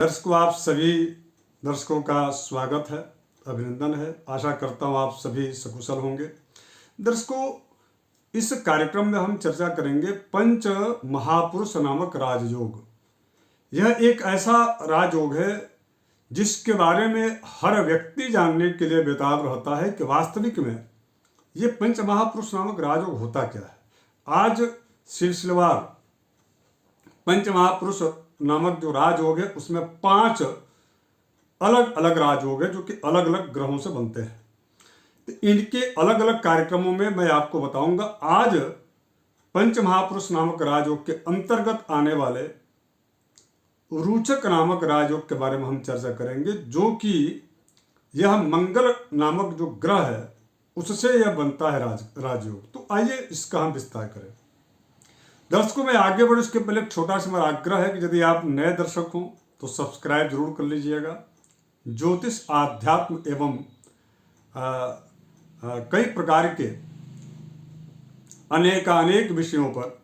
दर्शकों, आप सभी दर्शकों का स्वागत है, अभिनंदन है। आशा करता हूँ आप सभी सकुशल होंगे। दर्शकों, इस कार्यक्रम में हम चर्चा करेंगे पंच महापुरुष नामक राजयोग। यह एक ऐसा राजयोग है जिसके बारे में हर व्यक्ति जानने के लिए बेताब रहता है कि वास्तविक में ये पंच महापुरुष नामक राजयोग होता क्या है। आज सिलसिलेवार पंच महापुरुष नामक जो राजयोग है उसमें 5 अलग अलग राजयोग है जो कि अलग अलग ग्रहों से बनते हैं। तो इनके अलग अलग कार्यक्रमों में मैं आपको बताऊंगा। आज पंच महापुरुष नामक राजयोग के अंतर्गत आने वाले रोचक नामक राजयोग के बारे में हम चर्चा करेंगे, जो कि यह मंगल नामक जो ग्रह है उससे यह बनता है राजयोग। तो आइए इसका हम विस्तार करें। दर्शकों, मैं आगे बढ़ूं इसके पहले एक छोटा सा मेरा आग्रह है कि यदि आप नए दर्शक हों तो सब्सक्राइब जरूर कर लीजिएगा। ज्योतिष, आध्यात्म एवं कई प्रकार के अनेक विषयों पर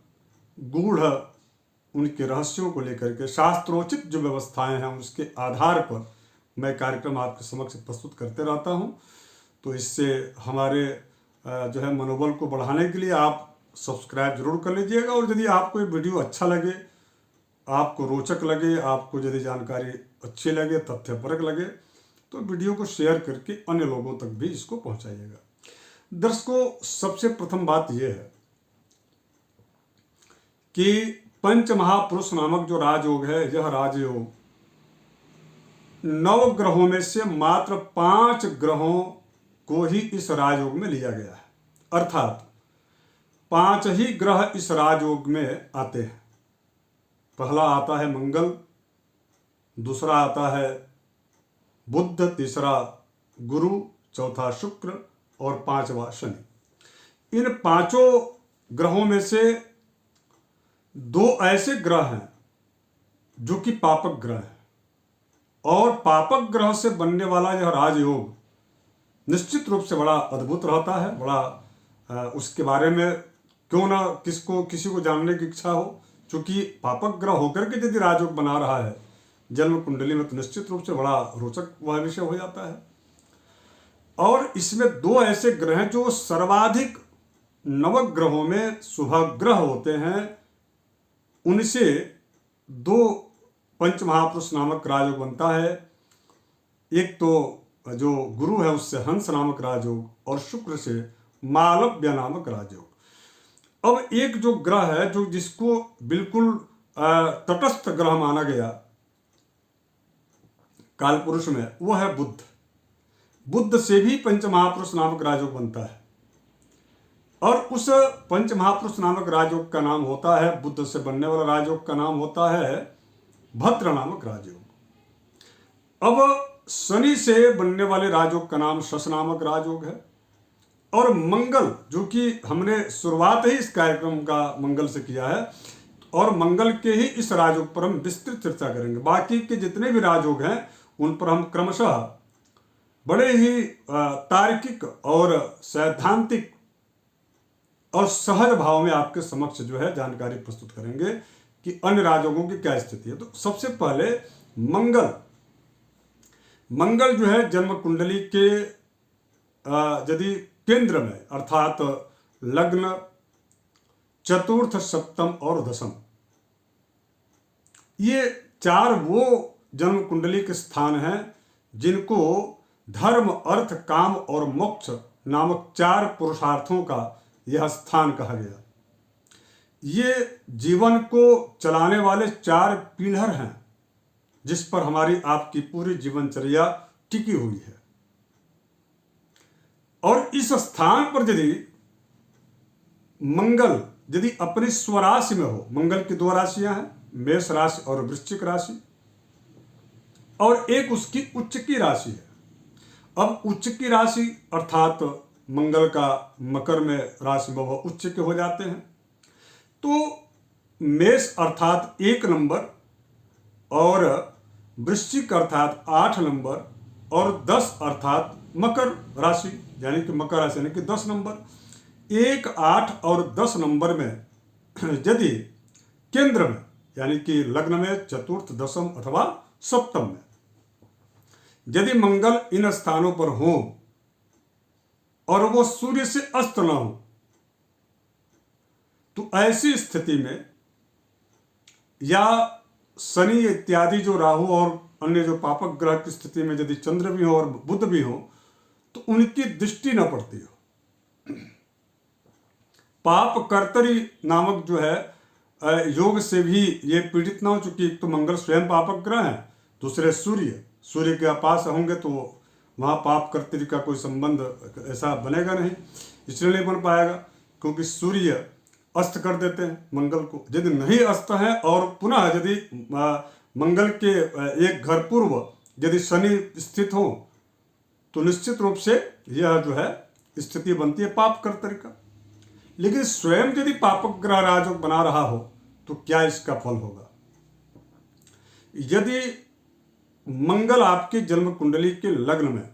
गूढ़ उनके रहस्यों को लेकर के शास्त्रोचित जो व्यवस्थाएं हैं उसके आधार पर मैं कार्यक्रम आपके समक्ष प्रस्तुत करते रहता हूं। तो इससे हमारे जो है मनोबल को बढ़ाने के लिए आप सब्सक्राइब जरूर कर लीजिएगा। और यदि आपको ये वीडियो अच्छा लगे, आपको रोचक लगे, आपको यदि जानकारी अच्छी लगे, तथ्यपरक लगे, तो वीडियो को शेयर करके अन्य लोगों तक भी इसको पहुंचाइएगा। दर्शकों, सबसे प्रथम बात यह है कि पंच महापुरुष नामक जो राजयोग है, यह राजयोग 9 ग्रहों में से मात्र 5 ग्रहों को ही इस राजयोग में लिया गया है। अर्थात 5 ही ग्रह इस राजयोग में आते हैं। पहला आता है मंगल, दूसरा आता है बुध, तीसरा गुरु, चौथा शुक्र और 5वां शनि। इन 5 ग्रहों में से 2 ऐसे ग्रह हैं जो कि पापक ग्रह हैं, और पापक ग्रह से बनने वाला यह राजयोग निश्चित रूप से बड़ा अद्भुत रहता है। बड़ा उसके बारे में क्यों ना किसी को जानने की इच्छा हो, चूंकि पापक ग्रह होकर के यदि राजयोग बना रहा है जन्म कुंडली में, तो निश्चित रूप से बड़ा रोचक वह विषय हो जाता है। और इसमें 2 ऐसे ग्रह हैं जो सर्वाधिक नवग्रहों में शुभ ग्रह होते हैं, उनसे 2 पंच महापुरुष नामक राजयोग बनता है। एक तो जो गुरु है उससे हंस नामक राजयोग, और शुक्र से मालव्य नामक राजयोग। अब एक जो ग्रह है जो जिसको बिल्कुल तटस्थ ग्रह माना गया कालपुरुष में, वो है बुध। बुध से भी पंच महापुरुष नामक राजयोग बनता है, और उस पंच महापुरुष नामक राजयोग का नाम होता है, बुध से बनने वाला राजयोग का नाम होता है भद्र नामक राजयोग। अब शनि से बनने वाले राजयोग का नाम शश नामक राजयोग है। और मंगल, जो कि हमने शुरुआत ही इस कार्यक्रम का मंगल से किया है, और मंगल के ही इस राजयोग पर हम विस्तृत चर्चा करेंगे। बाकी के जितने भी राजयोग हैं उन पर हम क्रमशः बड़े ही तार्किक और सैद्धांतिक और सहज भाव में आपके समक्ष जो है जानकारी प्रस्तुत करेंगे कि अन्य राजयोगों की क्या स्थिति है। तो सबसे पहले मंगल जो है जन्म कुंडली के यदि केंद्र में, अर्थात लग्न, चतुर्थ, सप्तम और दशम, ये 4 वो जन्म कुंडली के स्थान हैं जिनको धर्म, अर्थ, काम और मोक्ष नामक 4 पुरुषार्थों का यह स्थान कहा गया। ये जीवन को चलाने वाले 4 पिलर हैं जिस पर हमारी आपकी पूरी जीवनचर्या टिकी हुई है। और इस स्थान पर यदि मंगल यदि अपनी स्वराशि में हो, मंगल की 2 राशियां हैं, मेष राशि और वृश्चिक राशि, और एक उसकी उच्च की राशि है। अब उच्च की राशि अर्थात मंगल का मकर में राशि में वह उच्च के हो जाते हैं। तो मेष अर्थात 1 नंबर, और वृश्चिक अर्थात 8 नंबर, और 10 अर्थात मकर राशि यानी कि मकर राशि यानी कि 10 नंबर। 1, 8 और 10 नंबर में यदि केंद्र में यानी कि लग्न में चतुर्थ, दशम अथवा सप्तम में। यदि मंगल इन स्थानों पर हो और वो सूर्य से अस्त न हो तो ऐसी स्थिति में या शनि इत्यादि जो राहु और अन्य जो पापक ग्रह की स्थिति में यदि चंद्र भी हो और बुध भी हो तो उनकी दृष्टि न पड़ती हो। पाप कर्तरी नामक जो है योग से भी ये पीड़ित ना हो, चूंकि एक तो मंगल स्वयं पापक ग्रह है, दूसरे सूर्य के पास होंगे तो वहाँ पाप कर्तरी का कोई संबंध ऐसा बनेगा नहीं, इसलिए नहीं बन पाएगा, क्योंकि सूर्य अस्त कर देते हैं मंगल को। यदि नहीं अस्त है और पुनः यदि मंगल के एक घर पूर्व यदि शनि स्थित हो तो निश्चित रूप से यह जो है स्थिति बनती है पाप कर्तरी का। लेकिन स्वयं यदि पापक ग्रह राजयोग बना रहा हो तो क्या इसका फल होगा? यदि मंगल आपकी जन्म कुंडली के लग्न में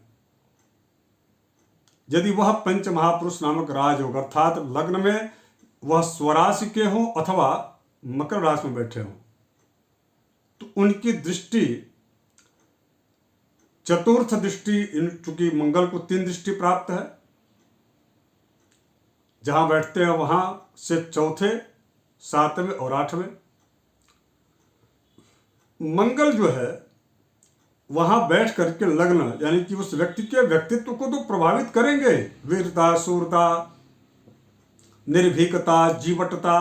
यदि वह पंच महापुरुष नामक राजयोग अर्थात लग्न में वह स्वराशि के हो अथवा मकर राशि में बैठे हो तो उनकी दृष्टि चतुर्थ दृष्टि, चूंकि मंगल को 3 दृष्टि प्राप्त है, जहां बैठते हैं वहां से चौथे, 7वें और 8वें मंगल जो है वहां बैठ करके लग्न यानी कि उस व्यक्ति के व्यक्तित्व को तो प्रभावित करेंगे। वीरता, शूरता, निर्भीकता, जीवटता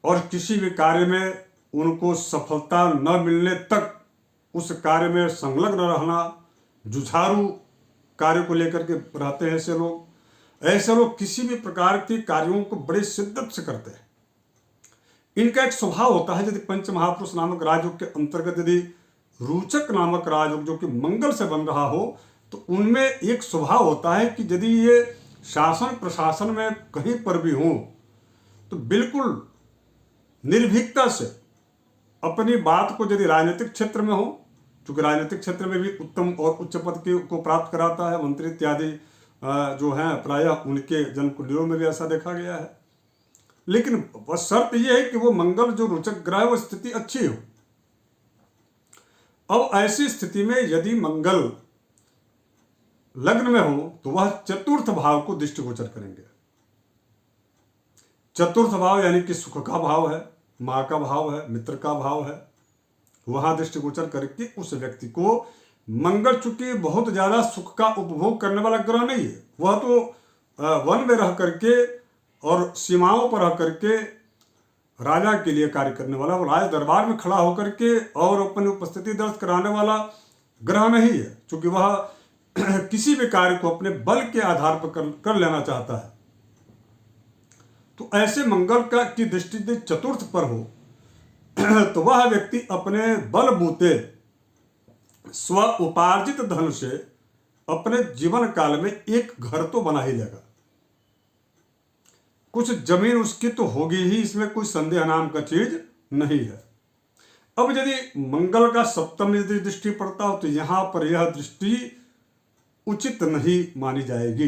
और किसी भी कार्य में उनको सफलता न मिलने तक उस कार्य में संलग्न रहना, जुझारू कार्य को लेकर के रहते हैं ऐसे लोग किसी भी प्रकार के कार्यों को बड़े शिद्दत से करते हैं। इनका एक स्वभाव होता है, यदि पंच महापुरुष नामक राजयोग के अंतर्गत यदि रोचक नामक राजयोग जो कि मंगल से बन रहा हो तो उनमें एक स्वभाव होता है कि यदि ये शासन प्रशासन में कहीं पर भी हो तो बिल्कुल निर्भीकता से अपनी बात को, यदि राजनीतिक क्षेत्र में हो, क्योंकि राजनीतिक क्षेत्र में भी उत्तम और उच्च पद को प्राप्त कराता है, मंत्री इत्यादि जो हैं प्रायः उनके जन्म कुंडलियों में भी ऐसा देखा गया है। लेकिन बस शर्त यह है कि वो मंगल जो रोचक ग्रह है वो स्थिति अच्छी हो। अब ऐसी स्थिति में यदि मंगल लग्न में हो तो वह चतुर्थ भाव को दृष्टिगोचर करेंगे। चतुर्थ भाव यानी कि सुख का भाव है, मां का भाव है, मित्र का भाव है, वहां दृष्टिगोचर करके उस व्यक्ति को मंगल चूंकि बहुत ज्यादा सुख का उपभोग करने वाला ग्रह नहीं है, वह तो वन में रह करके और सीमाओं पर रह करके राजा के लिए कार्य करने वाला, वो राज दरबार में खड़ा होकर के और अपनी उपस्थिति दर्ज कराने वाला ग्रह नहीं है, क्योंकि वह किसी भी कार्य को अपने बल के आधार पर कर लेना चाहता है। तो ऐसे मंगल की दृष्टि यदि चतुर्थ पर हो तो वह व्यक्ति अपने बलबूते स्व उपार्जित धन से अपने जीवन काल में एक घर तो बना ही लेगा। कुछ जमीन उसकी तो होगी ही, इसमें कोई संदेह नाम का चीज नहीं है। अब यदि मंगल का सप्तम यदि दृष्टि पड़ता हो तो यहां पर यह दृष्टि उचित नहीं मानी जाएगी।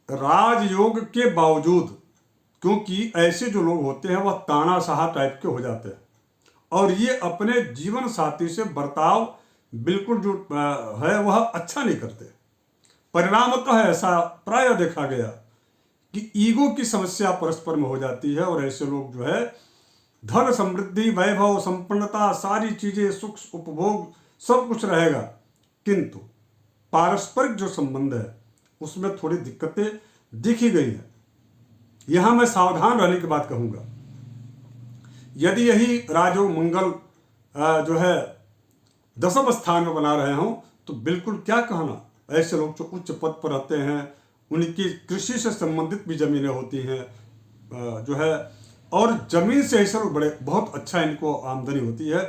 राजयोग के बावजूद, क्योंकि ऐसे जो लोग होते हैं वह तानाशाह टाइप के हो जाते हैं और ये अपने जीवन साथी से बर्ताव बिल्कुल जो है वह अच्छा नहीं करते। परिणामतः ऐसा प्राय देखा गया कि ईगो की समस्या परस्पर में हो जाती है और ऐसे लोग जो है धन, समृद्धि, वैभव, संपन्नता, सारी चीजें, सुख, उपभोग सब कुछ रहेगा, किंतु पारस्परिक जो संबंध है उसमें थोड़ी दिक्कतें दिखी गई है। यहां मैं सावधान रहने की बात कहूंगा। यदि यही राजयोग मंगल जो है 10वें स्थान में बना रहे हों तो बिल्कुल क्या कहना, ऐसे लोग जो उच्च पद पर रहते हैं, उनकी कृषि से संबंधित भी जमीनें होती हैं जो है, और जमीन से ऐसे लोग बड़े बहुत अच्छा इनको आमदनी होती है,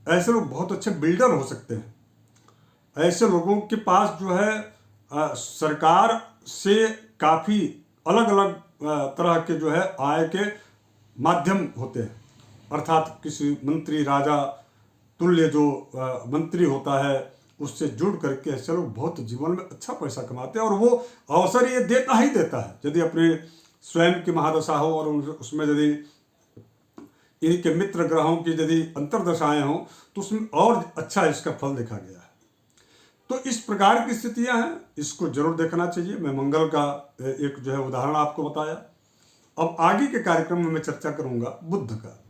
ऐसे लोग बहुत अच्छे बिल्डर हो सकते हैं। ऐसे लोगों के पास जो है सरकार से काफ़ी अलग अलग तरह के जो है आय के माध्यम होते हैं, अर्थात किसी मंत्री, राजा तुल्य जो मंत्री होता है उससे जुड़ करके ऐसे लोग बहुत जीवन में अच्छा पैसा कमाते हैं और वो अवसर ये देता ही देता है। यदि अपने स्वयं की महादशा हो और उसमें यदि इनके मित्र ग्रहों की यदि अंतर्दशाएं हों तो उसमें और अच्छा इसका फल देखा गया है। तो इस प्रकार की स्थितियां हैं, इसको जरूर देखना चाहिए। मैं मंगल का एक जो है उदाहरण आपको बताया। अब आगे के कार्यक्रम में मैं चर्चा करूंगा बुध का।